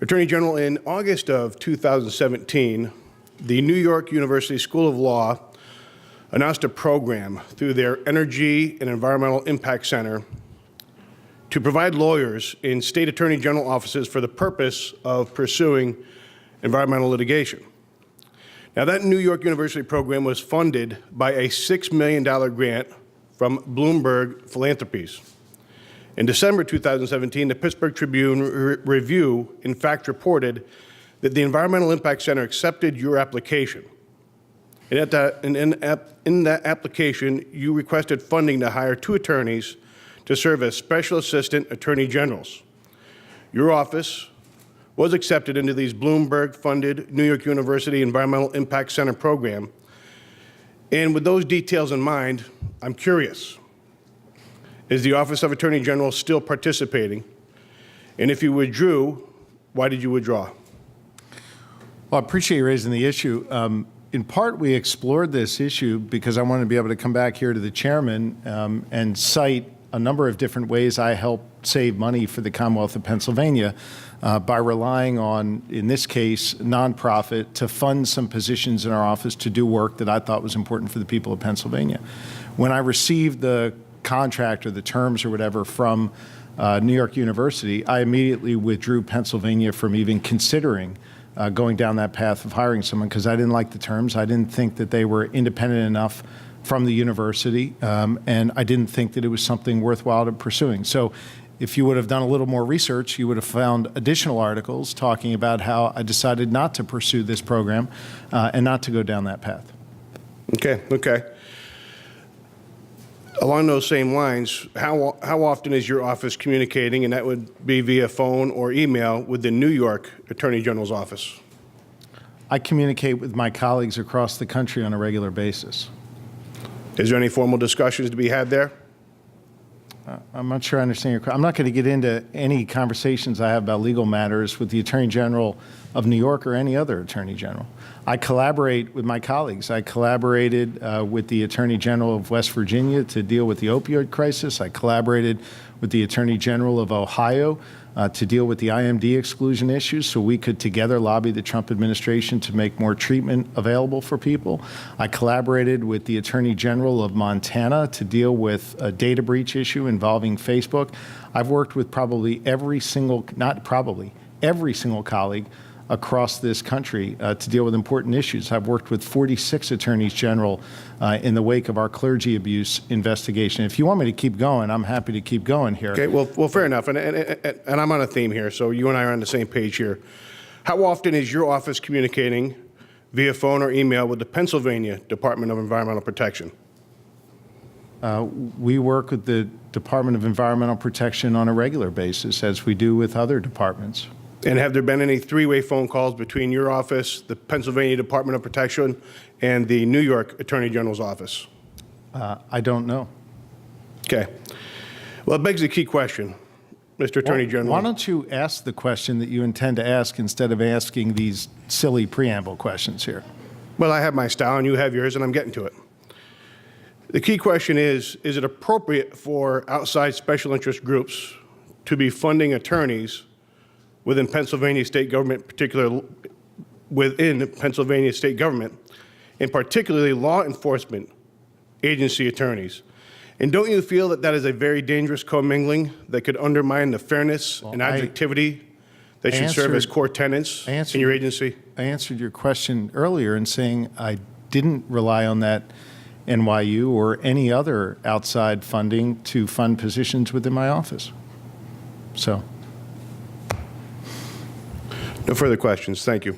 Attorney General, in August of 2017, the New York University School of Law announced a program through their Energy and Environmental Impact Center to provide lawyers in state attorney general offices for the purpose of pursuing environmental litigation. Now, that New York University program was funded by a $6 million grant from Bloomberg Philanthropies. In December 2017, the Pittsburgh Tribune Review, in fact, reported that the Environmental Impact Center accepted your application. And in that application, you requested funding to hire 2 attorneys to serve as special assistant attorney generals. Your office was accepted into these Bloomberg-funded New York University Environmental Impact Center program. And with those details in mind, I'm curious. Is the Office of Attorney General still participating? And if you withdrew, why did you withdraw? Well, I appreciate you raising the issue. In part, we explored this issue because I wanted to be able to come back here to the chairman and cite a number of different ways I helped save money for the Commonwealth of Pennsylvania by relying on, in this case, nonprofit to fund some positions in our office to do work that I thought was important for the people of Pennsylvania. When I received the contract or the terms or whatever from New York University, I immediately withdrew Pennsylvania from even considering going down that path of hiring someone because I didn't like the terms. I didn't think that they were independent enough from the university, and I didn't think that it was something worthwhile to pursuing. So if you would have done a little more research, you would have found additional articles talking about how I decided not to pursue this program and not to go down that path. Okay. Along those same lines, how often is your office communicating, and that would be via phone or email, with the New York Attorney General's office? I communicate with my colleagues across the country on a regular basis. Is there any formal discussions to be had there? I'm not sure I understand your question. I'm not going to get into any conversations I have about legal matters with the Attorney General of New York or any other Attorney General. I collaborate with my colleagues. I collaborated with the Attorney General of West Virginia to deal with the opioid crisis. I collaborated with the Attorney General of Ohio to deal with the IMD exclusion issues so we could together lobby the Trump administration to make more treatment available for people. I collaborated with the Attorney General of Montana to deal with a data breach issue involving Facebook. I've worked with probably every single colleague across this country to deal with important issues. I've worked with 46 attorneys general in the wake of our clergy abuse investigation. If you want me to keep going, I'm happy to keep going here. Okay, well, fair enough. And I'm on a theme here, so you and I are on the same page here. How often is your office communicating via phone or email with the Pennsylvania Department of Environmental Protection? We work with the Department of Environmental Protection on a regular basis, as we do with other departments. And have there been any three-way phone calls between your office, the Pennsylvania Department of Protection, and the New York Attorney General's office? I don't know. Okay. Well, it begs the key question, Mr. Attorney General. Why don't you ask the question that you intend to ask instead of asking these silly preamble questions here? Well, I have my style and you have yours, and I'm getting to it. The key question is it appropriate for outside special interest groups to be funding attorneys within Pennsylvania state government, particularly within Pennsylvania state government, and particularly law enforcement agency attorneys? And don't you feel that that is a very dangerous commingling that could undermine the fairness and objectivity that should serve as core tenets in your agency? I answered your question earlier in saying I didn't rely on that NYU or any other outside funding to fund positions within my office. So. No further questions. Thank you.